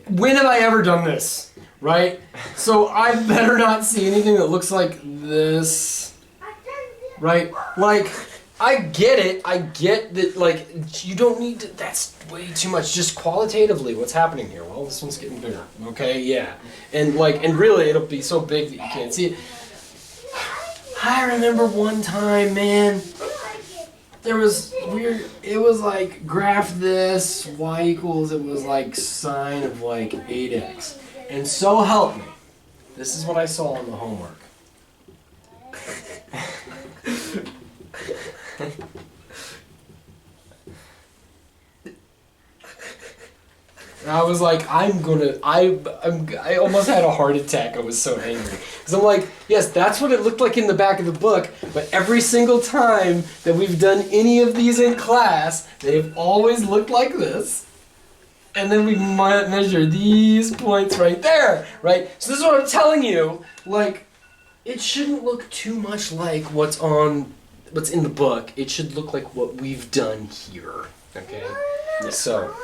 when have I ever done this, right? So I better not see anything that looks like this, right? Like, I get it. I get that, like, you don't need to, that's way too much. Just qualitatively, what's happening here? Well, this one's getting bigger. Okay, yeah. And, like, and really, it'll be so big that you can't see it. I remember one time, man, there was weird, it was like, graph this, y equals, it was like sine of, like, 8x. And so help me, this is what I saw on the homework. And I was like, I almost had a heart attack. I was so angry. Because I'm like, yes, that's what it looked like in the back of the book, but every single time that we've done any of these in class, they've always looked like this. And then we measure these points right there, right? So this is what I'm telling you, like, it shouldn't look too much like what's in the book. It should look like what we've done here, okay? So